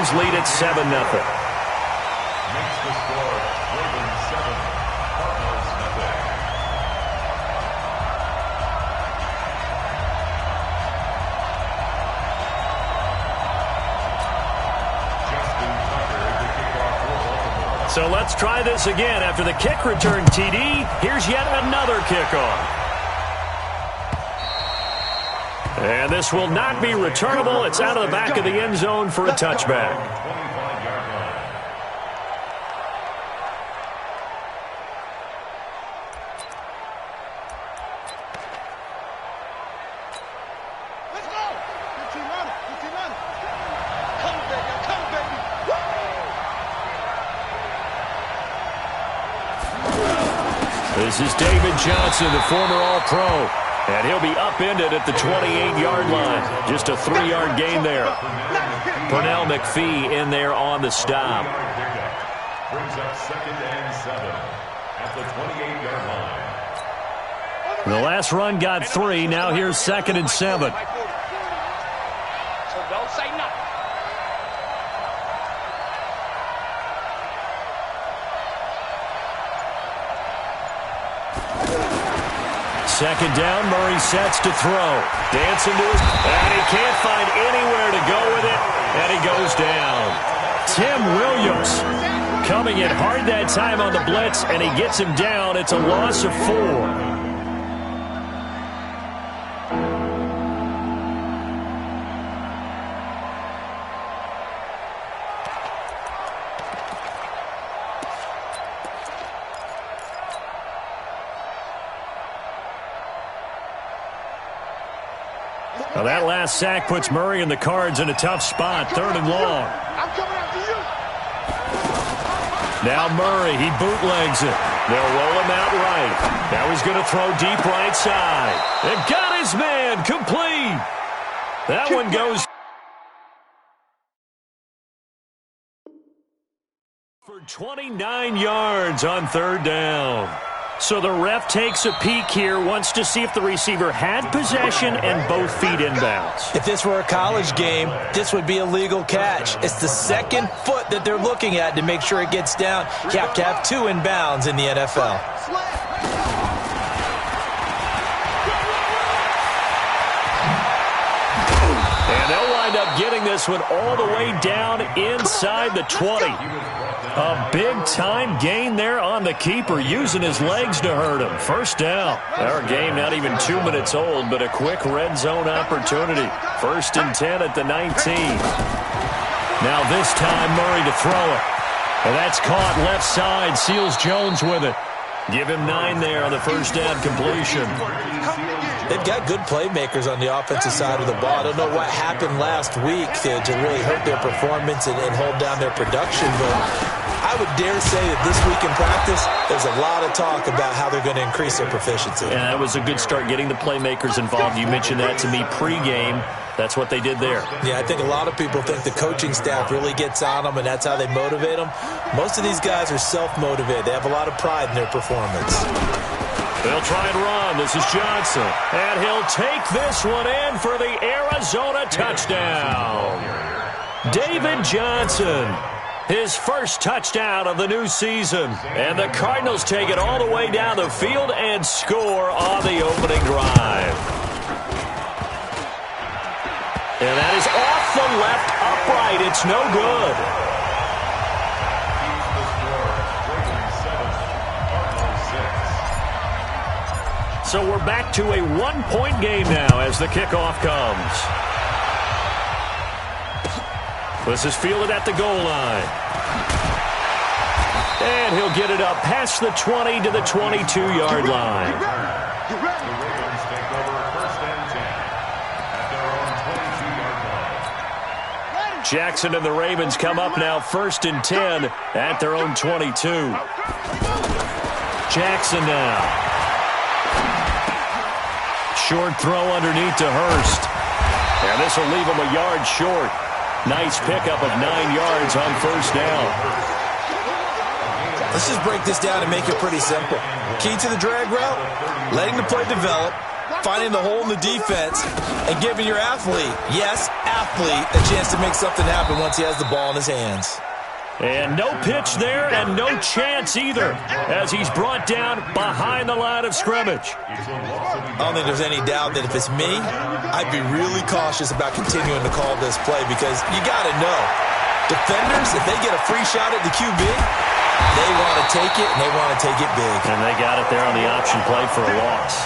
Ravens lead at 7-0. Makes the score Ravens 7, Cardinals nothing. So let's try this again. After the kick return TD, here's yet another kickoff. And this will not be returnable. It's out of the back of the end zone for a touchback. This is David Johnson, the former All-Pro. And he'll be upended at the 28-yard line. Just a 3-yard gain there. Pernell McPhee in there on the stop. Brings up 2nd and 7 at the 28-yard line. The last run got 3. Now here's 2nd and 7. So don't say nothing. Second down, Murray sets to throw. Dancing to his... And he can't find anywhere to go with it. And he goes down. Tim Williams coming in hard that time on the blitz, and he gets him down. It's a loss of 4. Well, that last sack puts Murray and the Cards in a tough spot. 3rd and long. I'm coming after you. Now Murray, he bootlegs it. They'll roll him out right. Now he's going to throw deep right side. And got his man complete. That one goes for 29 yards on 3rd down. So the ref takes a peek here, wants to see if the receiver had possession and both feet inbounds. If this were a college game, this would be a legal catch. It's the 2nd foot that they're looking at to make sure it gets down. You have to have 2 inbounds in the NFL. And they'll wind up getting this one all the way down inside the 20. A big-time gain there on the keeper, using his legs to hurt him. 1st down. Our game not even 2 minutes old, but a quick red zone opportunity. 1st and 10 at the 19. Now this time, Murray to throw it. And that's caught left side. Seals Jones with it. Give him 9 there on the 1st down completion. They've got good playmakers on the offensive side of the ball. I don't know what happened last week to really hurt their performance and hold down their production, but I would dare say that this week in practice, there's a lot of talk about how they're going to increase their proficiency. Yeah, that was a good start, getting the playmakers involved. You mentioned that to me pregame. That's what they did there. Yeah, I think a lot of people think the coaching staff really gets on them, and that's how they motivate them. Most of these guys are self-motivated. They have a lot of pride in their performance. They'll try and run. This is Johnson. And he'll take this one in for the Arizona touchdown. David Johnson, his first touchdown of the new season. And the Cardinals take it all the way down the field and score on the opening drive. And that is off the left upright. It's no good. So we're back to a 1-point game now as the kickoff comes. This is fielded at the goal line. And he'll get it up past the 20 to the 22-yard line. The Ravens take over 1st and 10 at their own 22-yard line. Jackson and the Ravens come up now 1st and 10 at their own 22. Jackson now. Short throw underneath to Hurst. And this will leave him a yard short. Nice pickup of 9 yards on 1st down. Let's just break this down and make it pretty simple. Key to the drag route, letting the play develop, finding the hole in the defense and giving your athlete, yes, athlete, a chance to make something happen once he has the ball in his hands. And no pitch there and no chance either as he's brought down behind the line of scrimmage. I don't think there's any doubt that if it's me, I'd be really cautious about continuing to call this play because you got to know, defenders, if they get a free shot at the QB, they want to take it, and they want to take it big. And they got it there on the option play for a loss.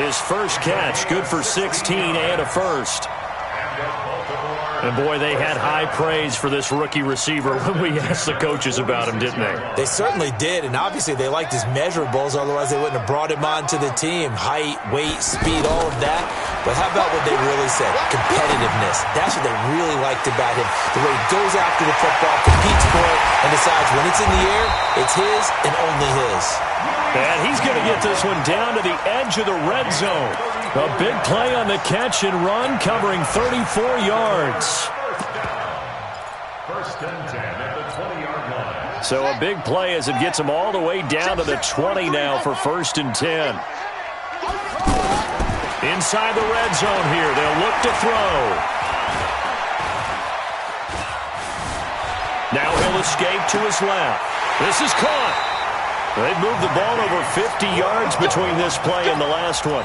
His first catch, good for 16 and a first. And, boy, they had high praise for this rookie receiver when we asked the coaches about him, didn't they? They certainly did, and obviously they liked his measurables, otherwise they wouldn't have brought him onto the team. Height, weight, speed, all of that. But how about what they really said? Competitiveness. That's what they really liked about him. The way he goes after the football, competes for it, and decides when it's in the air, it's his and only his. And he's going to get this one down to the edge of the red zone. A big play on the catch and run, covering 34 yards. First and 10 at the 20-yard line. So a big play as it gets him all the way down to the 20 now for first and 10. Inside the red zone here, they'll look to throw. Now he'll escape to his left. This is caught. They've moved the ball over 50 yards between this play and the last one.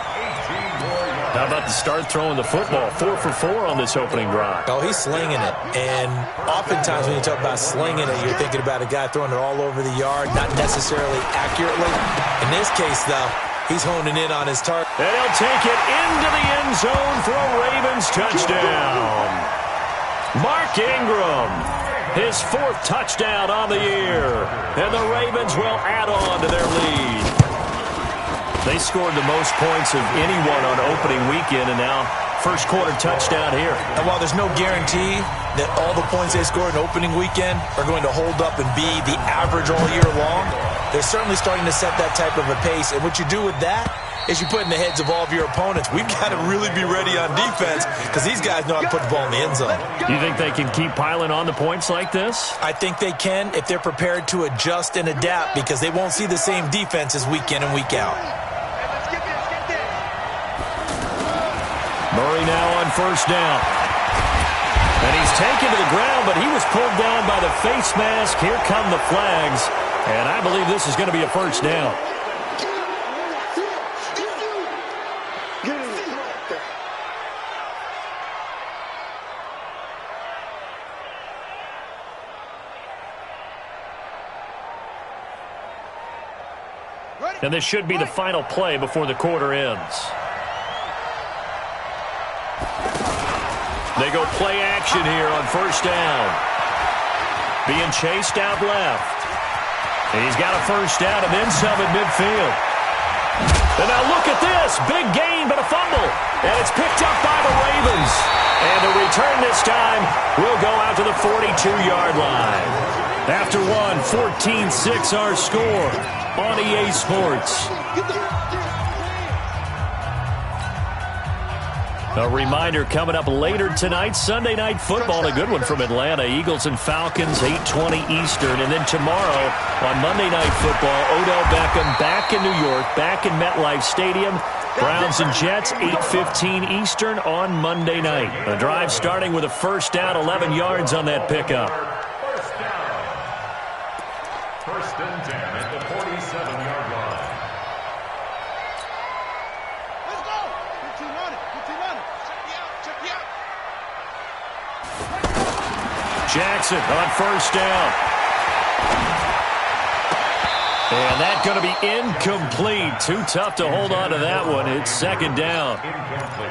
How about the start throwing the football? 4 for 4 on this opening drive. Oh, he's slinging it. And oftentimes when you talk about slinging it, you're thinking about a guy throwing it all over the yard, not necessarily accurately. In this case, though, he's honing in on his target. And he'll take it into the end zone for a Ravens touchdown. Mark Ingram, his 4th touchdown on the year. And the Ravens will add on to their lead. They scored the most points of anyone on opening weekend, and now first quarter touchdown here. And while there's no guarantee that all the points they scored in opening weekend are going to hold up and be the average all year long, they're certainly starting to set that type of a pace. And what you do with that is you put in the heads of all of your opponents, we've got to really be ready on defense because these guys know how to put the ball in the end zone. You think they can keep piling on the points like this? I think they can if they're prepared to adjust and adapt because they won't see the same defenses week in and week out. Murray now on first down. And he's taken to the ground, but he was pulled down by the face mask. Here come the flags. And I believe this is going to be a first down. And this should be the final play before the quarter ends. They go play action here on first down. Being chased out left. And he's got a first down and then some at midfield. And now look at this. Big gain, but a fumble. And it's picked up by the Ravens. And the return this time will go out to the 42-yard line. After one, 14-6 our score on EA Sports. A reminder coming up later tonight, Sunday Night Football, a good one from Atlanta. Eagles and Falcons, 8:20 Eastern. And then tomorrow on Monday Night Football, Odell Beckham back in New York, back in MetLife Stadium. Browns and Jets, 8:15 Eastern on Monday night. A drive starting with a first down, 11 yards on that pickup. First and 10 at the 47-yard line. Let's go. Good team on it. Good team on it. Check me out. Check me out. Jackson on first down. And that's going to be incomplete. Too tough to hold on to that one. It's second down.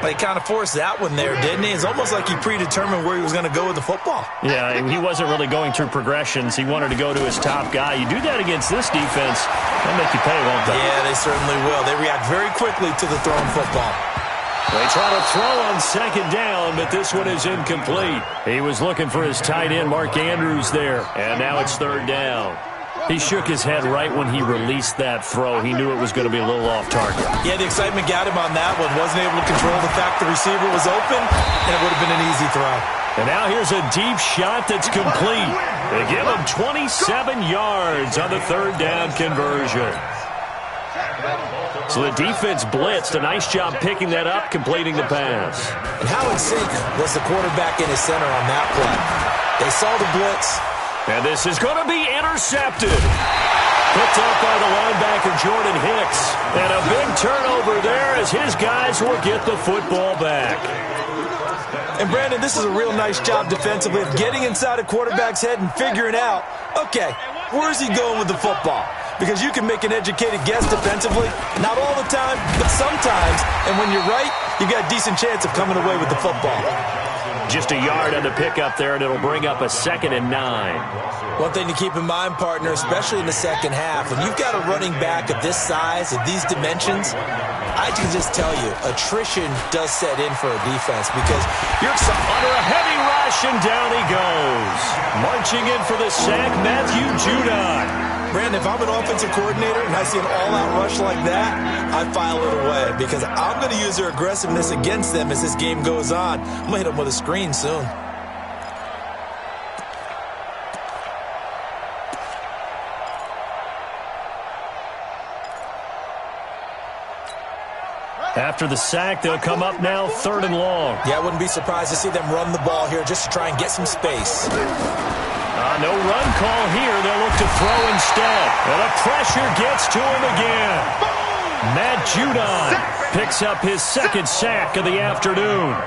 He kind of forced that one there, didn't he? It's almost like he predetermined where he was going to go with the football. Yeah, he wasn't really going through progressions. He wanted to go to his top guy. You do that against this defense, they'll make you pay, won't they? Yeah, they certainly will. They react very quickly to the thrown football. They try to throw on second down, but this one is incomplete. He was looking for his tight end, Mark Andrews, there. And now it's third down. He shook his head right when he released that throw. He knew it was going to be a little off target. Yeah, the excitement got him on that one. Wasn't able to control the fact the receiver was open, and it would have been an easy throw. And now here's a deep shot that's complete. They give him 27 yards on the third down conversion. So the defense blitzed. A nice job picking that up, completing the pass. And how in sync was the quarterback in his center on that play? They saw the blitz. And this is going to be intercepted. Picked up by the linebacker, Jordan Hicks. And a big turnover there as his guys will get the football back. And, Brandon, this is a real nice job defensively of getting inside a quarterback's head and figuring out, okay, where is he going with the football? Because you can make an educated guess defensively. Not all the time, but sometimes. And when you're right, you've got a decent chance of coming away with the football. Just a yard on the pickup there, and it'll bring up a 2nd and 9. One thing to keep in mind, partner, especially in the second half, when you've got a running back of this size, of these dimensions, I can just tell you, attrition does set in for a defense because you're under a heavy rush, and down he goes. Marching in for the sack, Matthew JayThaDon. Brandon, if I'm an offensive coordinator and I see an all-out rush like that, I file it away because I'm going to use their aggressiveness against them as this game goes on. I'm going to hit them with a screen soon. After the sack, they'll come up now 3rd and long. Yeah, I wouldn't be surprised to see them run the ball here just to try and get some space. No run call here. They'll look to throw instead. And the pressure gets to him again. Matt JayThaDon picks up his 2nd sack of the afternoon.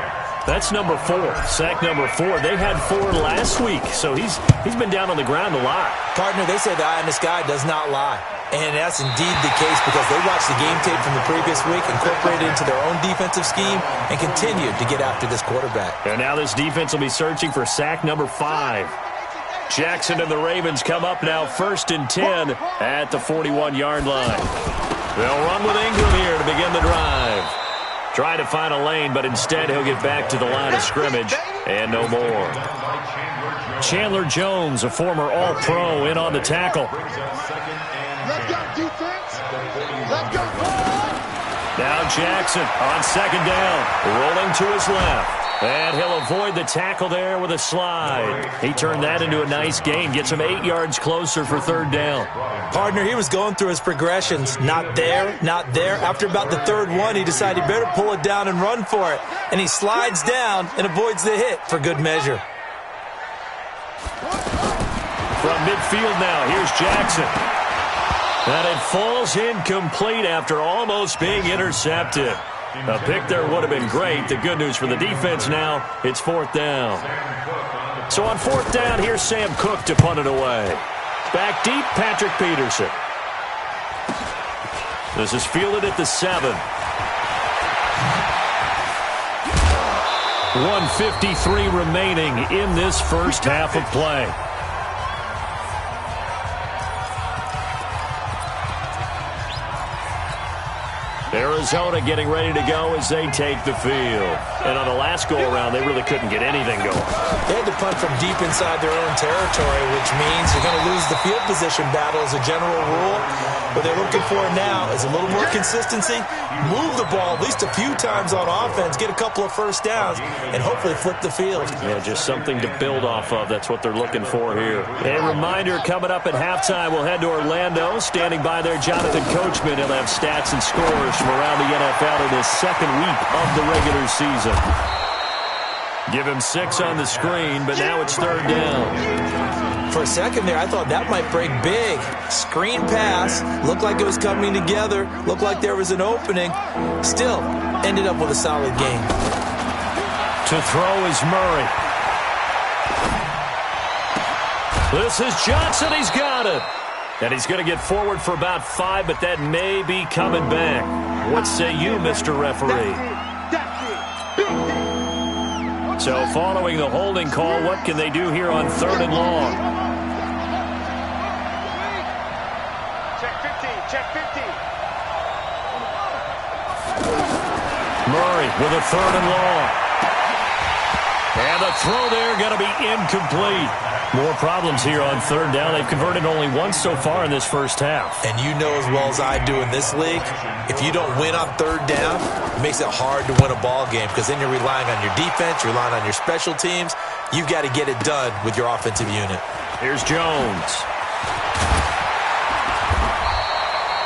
That's number 4. Sack number 4. They had 4 last week, so he's been down on the ground a lot. Partner, they say the eye in the sky does not lie. And that's indeed the case because they watched the game tape from the previous week, incorporated it into their own defensive scheme, and continued to get after this quarterback. And now this defense will be searching for sack number 5. Jackson and the Ravens come up now 1st and 10 at the 41-yard line. They'll run with Ingram here to begin the drive. Try to find a lane, but instead he'll get back to the line of scrimmage and no more. Chandler Jones, a former All-Pro, in on the tackle. Let's go, defense. Let's go, Now Jackson on 2nd down, rolling to his left. And he'll avoid the tackle there with a slide. He turned that into a nice gain, gets him 8 yards closer for 3rd down. Partner, he was going through his progressions. Not there, not there. After about the 3rd one, he decided he better pull it down and run for it. And he slides down and avoids the hit for good measure. From midfield now, here's Jackson. And it falls incomplete after almost being intercepted. A pick there would have been great. The good news for the defense now, it's 4th down. So on 4th down, here's Sam Cook to punt it away. Back deep, Patrick Peterson. This is fielded at the 7. 1:53 remaining in this first half of play. Arizona getting ready to go as they take the field. And on the last go-around, they really couldn't get anything going. They had to punt from deep inside their own territory, which means you're going to lose the field position battle as a general rule. What they're looking for now is a little more consistency, move the ball at least a few times on offense, get a couple of 1st downs, and hopefully flip the field. Yeah, just something to build off of. That's what they're looking for here. A reminder, coming up at halftime, we'll head to Orlando. Standing by there, Jonathan Coachman. He'll have stats and scores from around the NFL in his 2nd week of the regular season. Give him 6 on the screen, but now it's 3rd down. For a second there, I thought that might break big. Screen pass, looked like it was coming together, looked like there was an opening. Still, ended up with a solid game. To throw is Murray. This is Johnson, he's got it. And he's going to get forward for about 5, but that may be coming back. What say you, Mr. Referee? So following the holding call, what can they do here on 3rd and long? Check 15, check 15. Murray with a 3rd and long. And the throw there going to be incomplete. More problems here on 3rd down. They've converted only once so far in this first half. And you know as well as I do in this league, if you don't win on 3rd down, it makes it hard to win a ball game because then you're relying on your defense, you're relying on your special teams. You've got to get it done with your offensive unit. Here's Jones.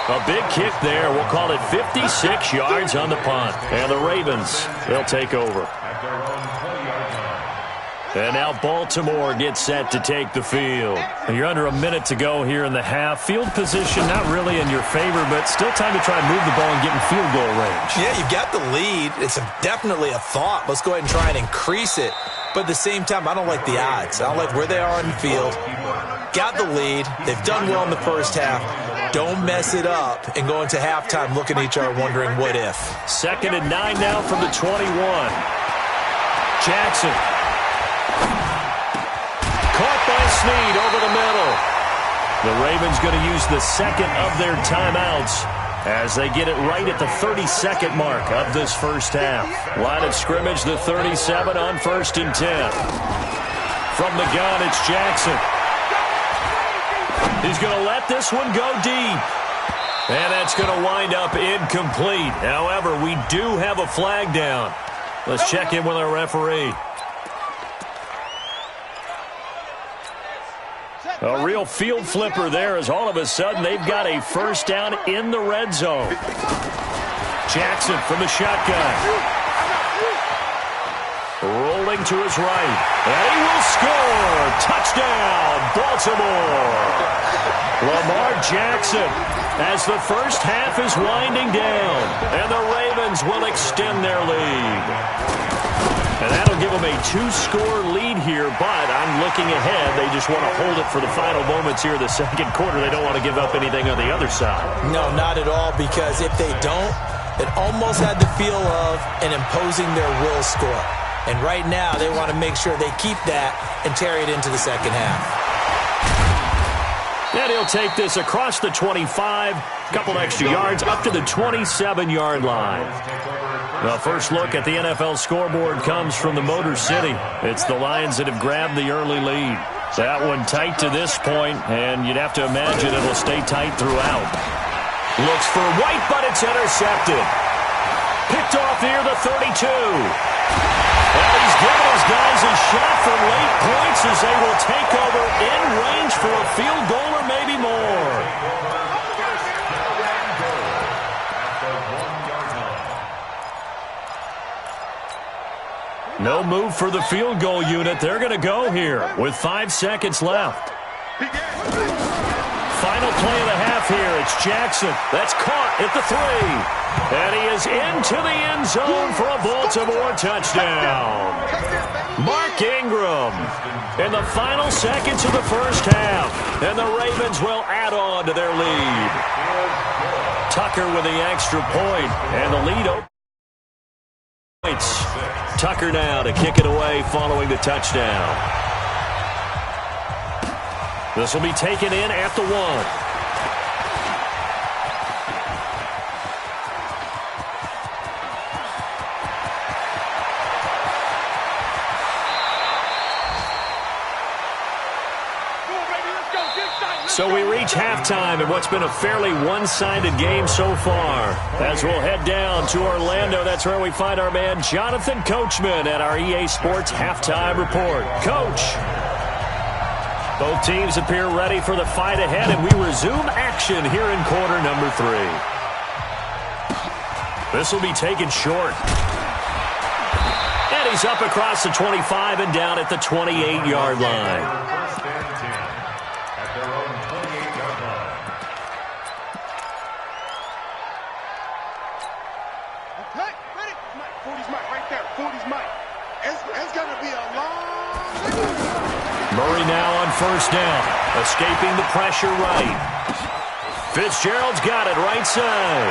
A big kick there. We'll call it 56 yards on the punt. And the Ravens, they'll take over. And now Baltimore gets set to take the field. You're under a minute to go here in the half. Field position not really in your favor, but still time to try and move the ball and get in field goal range. Yeah, you've got the lead. It's definitely a thought. Let's go ahead and try and increase it. But at the same time, I don't like the odds. I don't like where they are on the field. Got the lead. They've done well in the first half. Don't mess it up and go into halftime looking at each other wondering what if. 2nd and 9 now from the 21. Jackson. Caught by Snead over the middle. The Ravens going to use the second of their timeouts as they get it right at the 32nd mark of this first half. Line of scrimmage, the 37 on 1st and 10. From the gun, it's Jackson. He's going to let this one go deep. And that's going to wind up incomplete. However, we do have a flag down. Let's check in with our referee. A real field flipper there as all of a sudden they've got a first down in the red zone. Jackson from the shotgun. Rolling to his right. And he will score. Touchdown, Baltimore. Lamar Jackson as the first half is winding down. And the Ravens will extend their lead. And that'll give them a 2-score lead here, but I'm looking ahead. They just want to hold it for the final moments here of the second quarter. They don't want to give up anything on the other side. No, not at all, because if they don't, it almost had the feel of an imposing their will score. And right now, they want to make sure they keep that and carry it into the second half. And he'll take this across the 25, couple extra yards, up to the 27-yard line. The first look at the NFL scoreboard comes from the Motor City. It's the Lions that have grabbed the early lead. That one tight to this point, and you'd have to imagine it'll stay tight throughout. Looks for White, but it's intercepted. Picked off near the 32. Well, he's giving his guys a shot for late points as they will take over in range for a field goal or maybe more. No move for the field goal unit. They're going to go here with 5 seconds left. Final play of the half here. It's Jackson. That's caught at the 3. And he is into the end zone for a Baltimore touchdown. Mark Ingram in the final seconds of the first half. And the Ravens will add on to their lead. Tucker with the extra point. And the lead opens. Tucker now to kick it away following the touchdown. This will be taken in at the 1. So we reach halftime in what's been a fairly one-sided game so far. As we'll head down to Orlando, that's where we find our man Jonathan Coachman at our EA Sports Halftime Report. Coach. Both teams appear ready for the fight ahead, and we resume action here in quarter number 3. This will be taken short. And he's up across the 25 and down at the 28-yard line. Murray now on first down, escaping the pressure right. Fitzgerald's got it right side.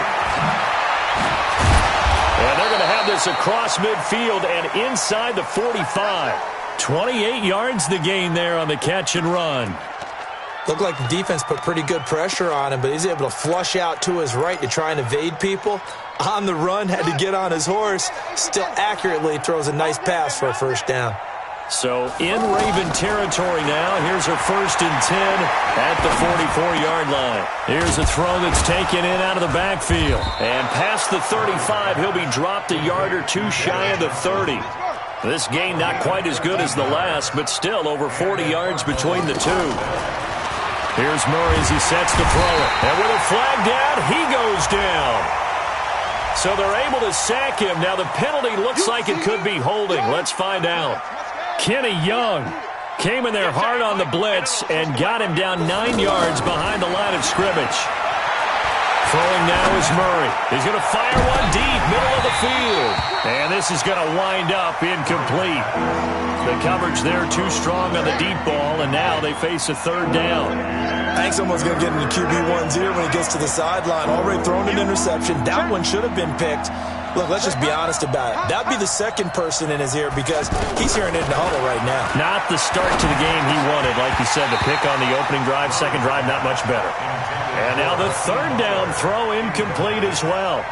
And they're going to have this across midfield and inside the 45. 28 yards the gain there on the catch and run. Looked like the defense put pretty good pressure on him, but he's able to flush out to his right to try and evade people. On the run, had to get on his horse. Still accurately throws a nice pass for a first down. So in Raven territory now. Here's a 1st and 10 at the 44-yard line. Here's a throw that's taken in out of the backfield. And past the 35, he'll be dropped a yard or two shy of the 30. This gain not quite as good as the last, but still over 40 yards between the two. Here's Murray as he sets to throw it. And with a flag down, he goes down. So they're able to sack him. Now the penalty looks like it could be holding. Let's find out. Kenny Young came in there hard on the blitz and got him down 9 yards behind the line of scrimmage. Throwing now is Murray. He's going to fire one deep, middle of the field. And this is going to wind up incomplete. The coverage there too strong on the deep ball, and now they face a third down. I think someone's going to get into QB1's ear when he gets to the sideline. Already thrown an interception. That one should have been picked. Look, let's just be honest about it. That would be the second person in his ear because he's hearing it in the huddle right now. Not the start to the game he wanted. Like you said, the pick on the opening drive, second drive, not much better. And now the third down throw incomplete as well.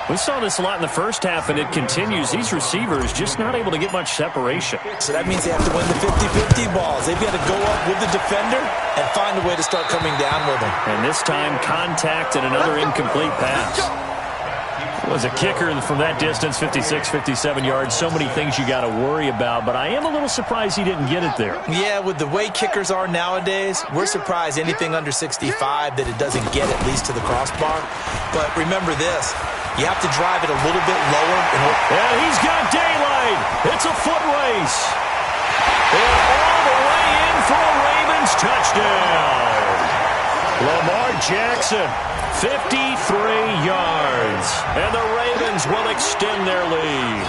We saw this a lot in the first half, and it continues. These receivers just not able to get much separation. So that means they have to win the 50-50 balls. They've got to go up with the defender and find a way to start coming down with him. And this time, contact and another incomplete pass. Was a kicker from that distance, 56, 57 yards. So many things you got to worry about, but I am a little surprised he didn't get it there. Yeah, with the way kickers are nowadays, we're surprised anything under 65 that it doesn't get at least to the crossbar. But remember this, you have to drive it a little bit lower. And he's got daylight. It's a foot race. And all the way in for a Ravens touchdown. Lamar Jackson, 53 yards. And the Ravens will extend their lead.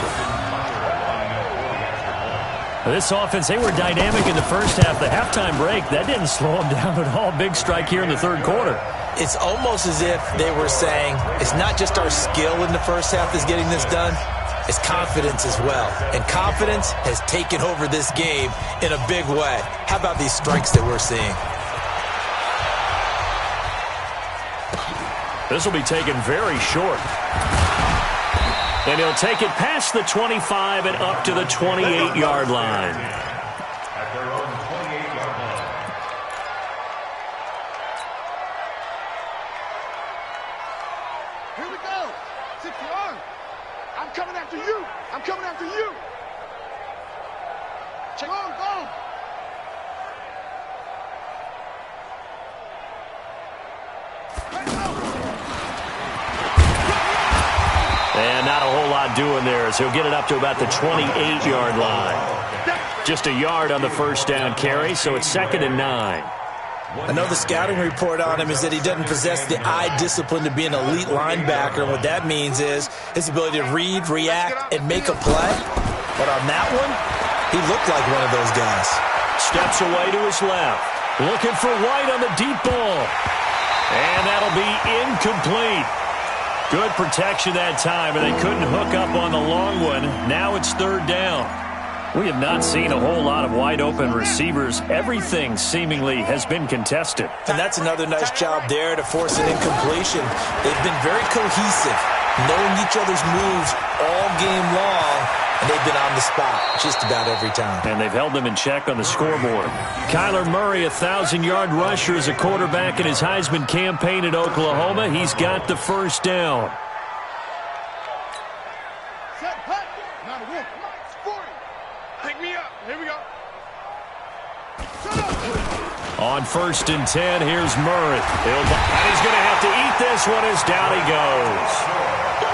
This offense, they were dynamic in the first half. The halftime break, that didn't slow them down at all. Big strike here in the third quarter. It's almost as if they were saying, it's not just our skill in the first half that's getting this done, it's confidence as well. And confidence has taken over this game in a big way. How about these strikes that we're seeing? This will be taken very short. And he'll take it past the 25 and up to the 28-yard line. At their own 28-yard line. Here we go. 60-yard. I'm coming after you. I'm coming after you. Check on, go. And not a whole lot doing there, so he'll get it up to about the 28-yard line. Just a yard on the first down carry, so it's 2nd and 9. I know the scouting report on him is that he doesn't possess the eye discipline to be an elite linebacker. And what that means is his ability to read, react, and make a play. But on that one, he looked like one of those guys. Steps away to his left. Looking for White on the deep ball. And that'll be incomplete. Good protection that time, and they couldn't hook up on the long one. Now it's third down. We have not seen a whole lot of wide-open receivers. Everything seemingly has been contested. And that's another nice job there to force an incompletion. They've been very cohesive, knowing each other's moves all game long, and they've been on the spot just about every time. And they've held them in check on the scoreboard. Kyler Murray, a 1,000-yard rusher as a quarterback in his Heisman campaign at Oklahoma. He's got the first down. Set, hut. Not a win. Come on, it's 40. Pick me up. Here we go. Shut up. On 1st and 10, here's Murray. And he's going to have to eat this one as down he goes.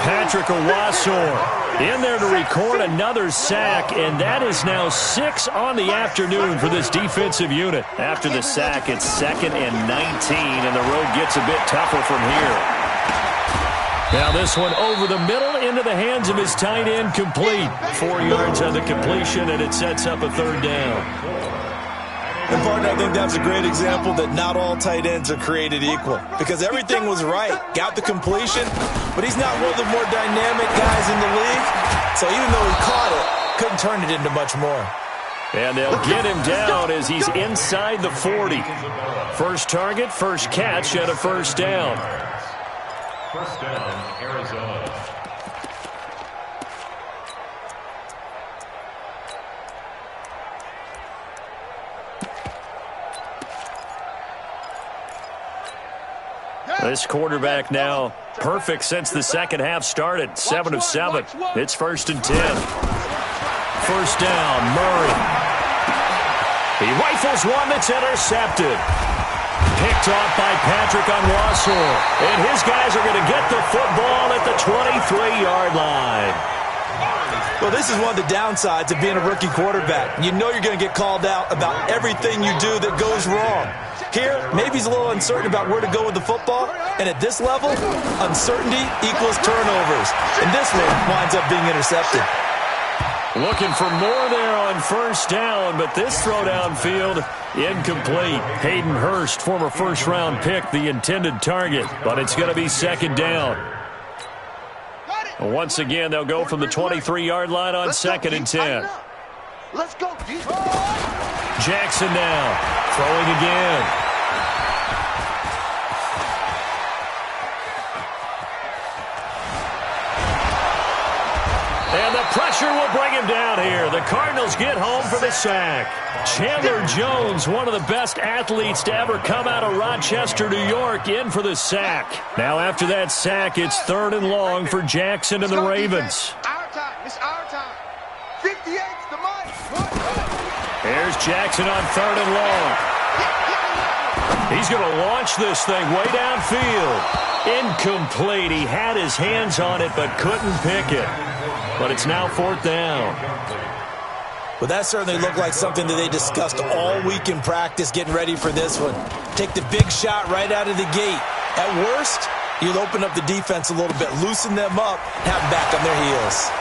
Patrick Owasor in there to record another sack, and that is now 6 on the afternoon for this defensive unit. After the sack, it's 2nd and 19, and the road gets a bit tougher from here. Now this one over the middle into the hands of his tight end, complete. 4 yards on the completion, and it sets up a third down. And, partner, I think that's a great example that not all tight ends are created equal. Because everything was right. Got the completion, but he's not one of the more dynamic guys in the league. So even though he caught it, couldn't turn it into much more. And they'll get him down as he's inside the 40. First target, first catch, and a first down. First down, Arizona. This quarterback now perfect since the second half started. 7 of 7. It's 1st and 10. First down, Murray. He rifles one that's intercepted. picked off by Patrick on Wassel. And his guys are going to get the football at the 23-yard line. Well, this is one of the downsides of being a rookie quarterback. You know you're going to get called out about everything you do that goes wrong. Here, maybe he's a little uncertain about where to go with the football. And at this level, uncertainty equals turnovers. And this one winds up being intercepted. Looking for more there on first down, but this throw downfield, incomplete. Hayden Hurst, former first-round pick, the intended target, but it's going to be second down. Once again, they'll go from the 23-yard line on second and 10. Let's go, D. Jackson now, throwing again. And the pressure will bring him down here. The Cardinals get home for the sack. Chandler Jones, one of the best athletes to ever come out of Rochester, New York, in for the sack. Now after that sack, it's 3rd and long for Jackson and the Ravens. Our time. It's our time. 58's the money. Here's Jackson on 3rd and long. He's going to launch this thing way downfield. Incomplete. He had his hands on it but couldn't pick it. But it's now 4th down. Well, that certainly looked like something that they discussed all week in practice getting ready for this one. Take the big shot right out of the gate. At worst, you'll open up the defense a little bit, loosen them up, and have them back on their heels.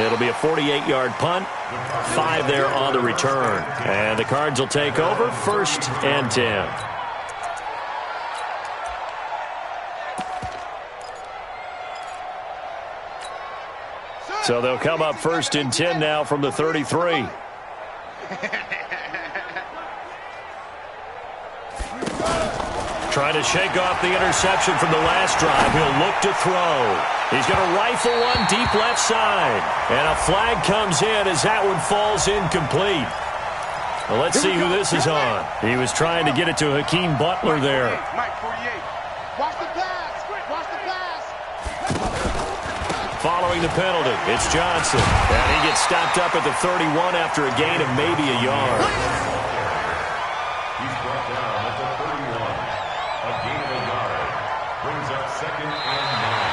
It'll be a 48-yard punt, 5 there on the return. And the Cards will take over, 1st and 10. So they'll come up 1st and 10 now from the 33. Trying to shake off the interception from the last drive. He'll look to throw. He's going to rifle one deep left side. And a flag comes in as that one falls incomplete. Well, let's see who this is on. He was trying to get it to Hakeem Butler there. Mike 48. Watch the pass. Watch the pass. Following the penalty, it's Johnson. And he gets stopped up at the 31 after a gain of maybe a yard. He's brought down at the 31. A gain of a yard. Brings up 2nd and 9.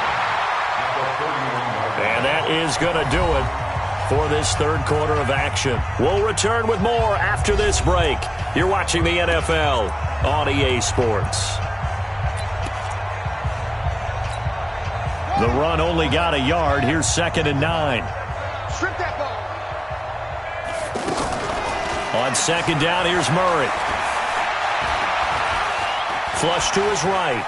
At the 31-yard line. And that is going to do it for this 3rd quarter of action. We'll return with more after this break. You're watching the NFL on EA Sports. The run only got a yard. Here's 2nd and 9. Strip that ball. On 2nd down, here's Murray. Flush to his right.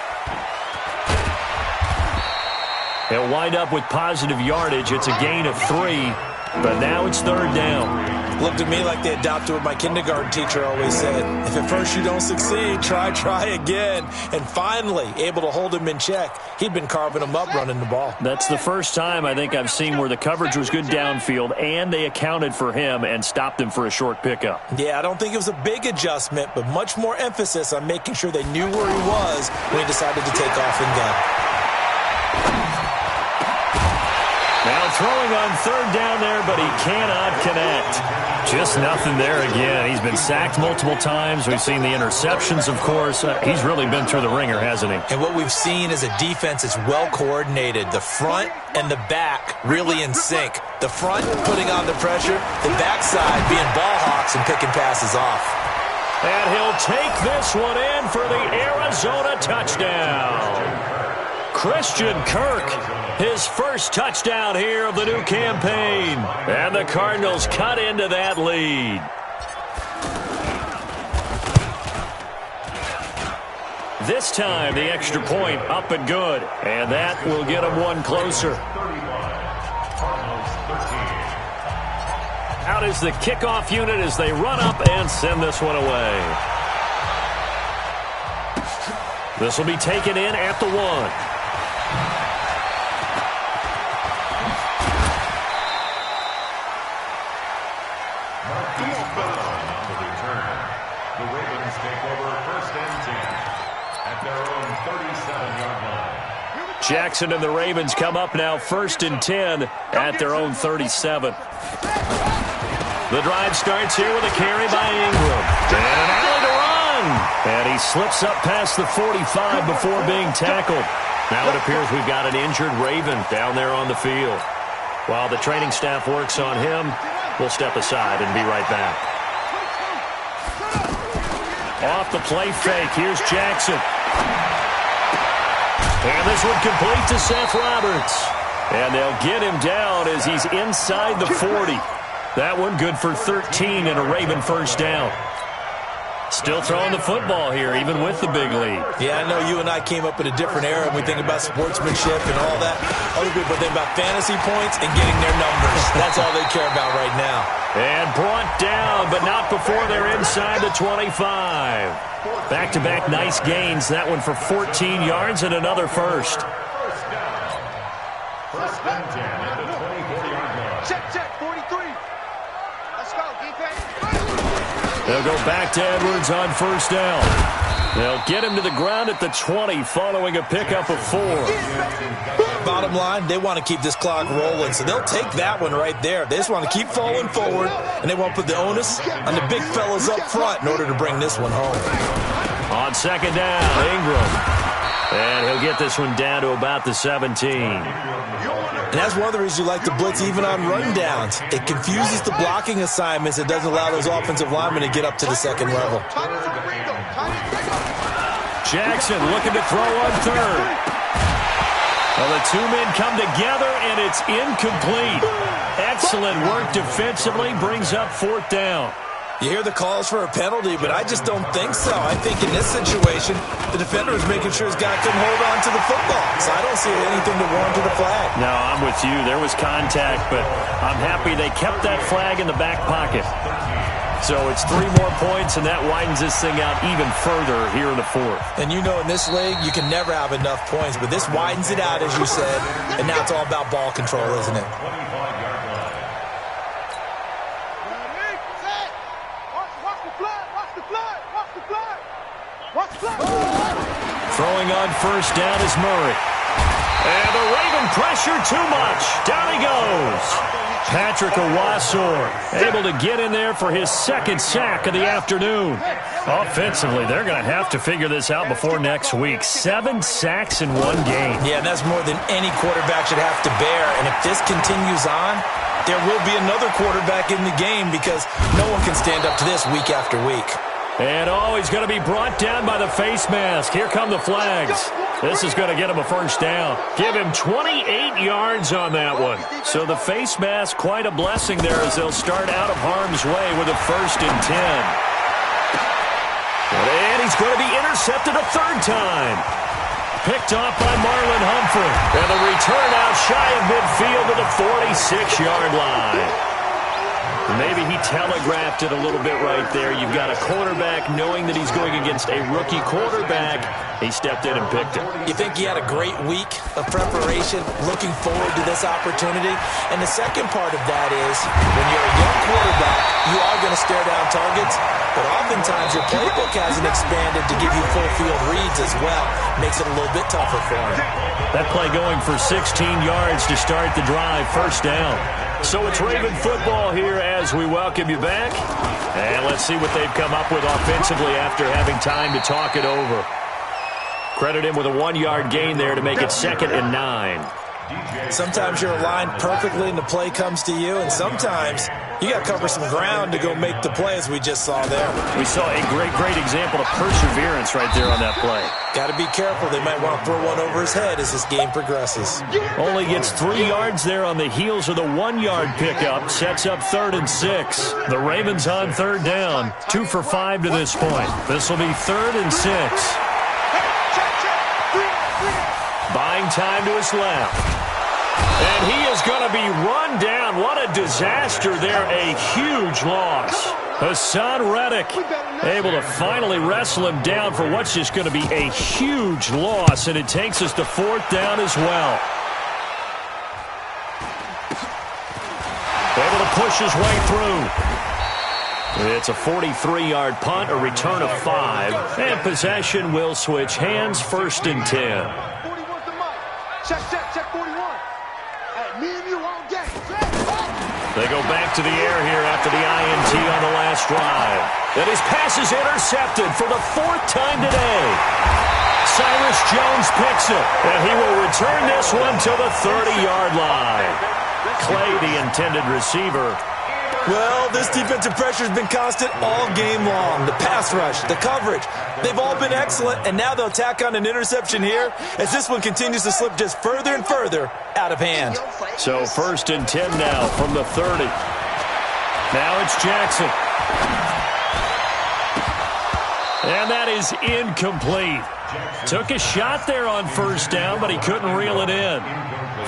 He'll wind up with positive yardage. It's a gain of 3, but now it's 3rd down. Looked at me like they adopted what my kindergarten teacher always said. If at first you don't succeed, try again. And finally, able to hold him in check. He'd been carving him up running the ball. That's the first time I think I've seen where the coverage was good downfield and they accounted for him and stopped him for a short pickup. Yeah, I don't think it was a big adjustment, but much more emphasis on making sure they knew where he was when he decided to take off and go. Now throwing on 3rd down there, but he cannot connect. Just nothing there again. He's been sacked multiple times. We've seen the interceptions, of course. He's really been through the ringer, hasn't he? And what we've seen is a defense that's well coordinated. The front and the back really in sync. The front putting on the pressure, the backside being ball hawks and picking passes off. And he'll take this one in for the Arizona touchdown. Christian Kirk, his first touchdown here of the new campaign. And the Cardinals cut into that lead. This time, the extra point up and good. And that will get them one closer. Out is the kickoff unit as they run up and send this one away. This will be taken in at the 1. Jackson and the Ravens come up now 1st and 10 at their own 37. The drive starts here with a carry by Ingram. And an alley to run. run. And he slips up past the 45 before being tackled. Now it appears we've got an injured Raven down there on the field. While the training staff works on him, we'll step aside and be right back. Off the play fake, here's Jackson. And this one complete to Seth Roberts. And they'll get him down as he's inside the 40. That one good for 13 and a Raven first down. Still throwing the football here, even with the big lead. Yeah, I know you and I came up in a different era, and we think about sportsmanship and all that. Other people think about fantasy points and getting their numbers. That's all they care about right now. And brought down, but not before they're inside the 25. Back-to-back nice gains. That one for 14 yards and another first. First and 10 at the 24-yard line. Check, 43. Let's go, defense. They'll go back to Edwards on first down. They'll get him to the ground at the 20 following a pickup of 4. Bottom line, they want to keep this clock rolling, so they'll take that one right there. They just want to keep falling forward, and they won't put the onus on the big fellas up front in order to bring this one home. On second down, Ingram. And he'll get this one down to about the 17. And that's one of the reasons you like to blitz even on rundowns. It confuses the blocking assignments. It doesn't allow those offensive linemen to get up to the second level. Jackson looking to throw on third. Well, the two men come together, and it's incomplete. Excellent work defensively, brings up fourth down. You hear the calls for a penalty, but I just don't think so. I think in this situation, the defender is making sure his guy couldn't hold on to the football. So I don't see anything to warrant to the flag. No, I'm with you. There was contact, but I'm happy they kept that flag in the back pocket. So it's 3 more points, and that widens this thing out even further here in the fourth. And you know in this league, you can never have enough points, but this widens it out, as you said, and now it's all about ball control, isn't it? Throwing on first down is Murray. And the Raven pressure too much. Down he goes. Patrick Owasor able to get in there for his second sack of the afternoon. Offensively, they're going to have to figure this out before next week. 7 sacks in one game. Yeah, and that's more than any quarterback should have to bear. And if this continues on, there will be another quarterback in the game because no one can stand up to this week after week. And he's going to be brought down by the face mask. Here come the flags. This is going to get him a first down. Give him 28 yards on that one. So the face mask, quite a blessing there as they'll start out of harm's way with a 1st and 10. And he's going to be intercepted a third time. Picked off by Marlon Humphrey. And the return out shy of midfield to the 46-yard line. Maybe he telegraphed it a little bit right there. You've got a quarterback knowing that he's going against a rookie quarterback. He stepped in and picked it. You think he had a great week of preparation, looking forward to this opportunity? And the second part of that is, when you're a young quarterback, you are going to stare down targets, but oftentimes your playbook hasn't expanded to give you full field reads as well. Makes it a little bit tougher for him. That play going for 16 yards to start the drive, first down. So it's Raven football here as we welcome you back. And let's see what they've come up with offensively after having time to talk it over. Credit him with a 1-yard gain there to make it 2nd and 9. Sometimes you're aligned perfectly and the play comes to you, and sometimes you got to cover some ground to go make the play, as we just saw there. We saw a great example of perseverance right there on that play. Got to be careful. They might want to throw one over his head as this game progresses. Only gets 3 yards there on the heels of the 1-yard pickup. Sets up 3rd and 6. The Ravens on 3rd down. 2 for 5 to this point. This will be 3rd and 6. Buying time to his left. And he is going to be run down. What a disaster there. A huge loss. Hassan Reddick able to finally wrestle him down for what's just going to be a huge loss. And it takes us to 4th down as well. Able to push his way through. It's a 43-yard punt, a return of 5. And possession will switch hands, 1st and 10. Check 41. Hey, me and you all game. They go back to the air here after the INT on the last drive. And his pass is intercepted for the 4th time today. Cyrus Jones picks it, and he will return this one to the 30-yard line. Clay, the intended receiver. Well, this defensive pressure has been constant all game long. The pass rush, the coverage, they've all been excellent, and now they'll tack on an interception here as this one continues to slip just further and further out of hand. So 1st and 10 now from the 30. Now it's Jackson. And that is incomplete. Took a shot there on 1st down, but he couldn't reel it in.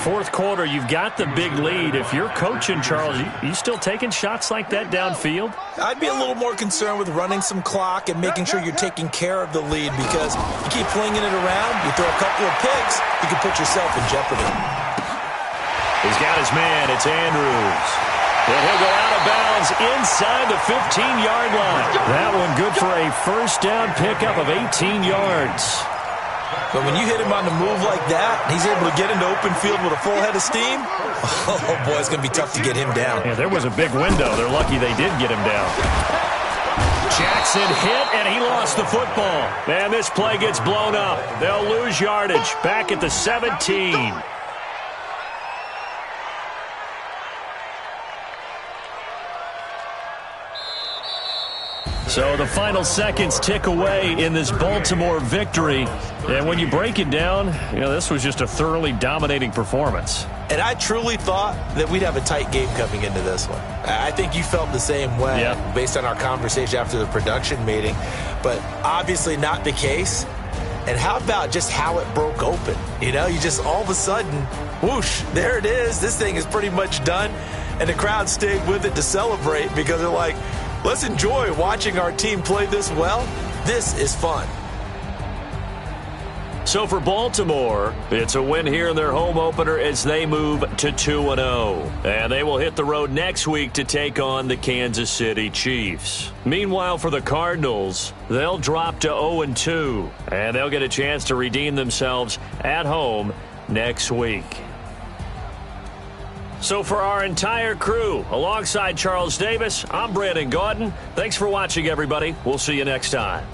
4th quarter, you've got the big lead. If you're coaching, Charles, you still taking shots like that downfield? I'd be a little more concerned with running some clock and making sure you're taking care of the lead, because you keep flinging it around, you throw a couple of picks, you can put yourself in jeopardy. He's got his man. It's Andrews. And he'll go out of bounds inside the 15-yard line. That one good for a 1st down pickup of 18 yards. But when you hit him on the move like that, he's able to get into open field with a full head of steam, oh, boy, it's going to be tough to get him down. Yeah, there was a big window. They're lucky they did get him down. Jackson hit, and he lost the football. And this play gets blown up. They'll lose yardage back at the 17. So the final seconds tick away in this Baltimore victory. And when you break it down, this was just a thoroughly dominating performance. And I truly thought that we'd have a tight game coming into this one. I think you felt the same way based on our conversation after the production meeting. But obviously not the case. And how about just how it broke open? You just all of a sudden, whoosh, there it is. This thing is pretty much done. And the crowd stayed with it to celebrate because they're like, let's enjoy watching our team play this well. This is fun. So for Baltimore, it's a win here in their home opener as they move to 2-0. And they will hit the road next week to take on the Kansas City Chiefs. Meanwhile, for the Cardinals, they'll drop to 0-2. And they'll get a chance to redeem themselves at home next week. So for our entire crew, alongside Charles Davis, I'm Brandon Gaudin. Thanks for watching, everybody. We'll see you next time.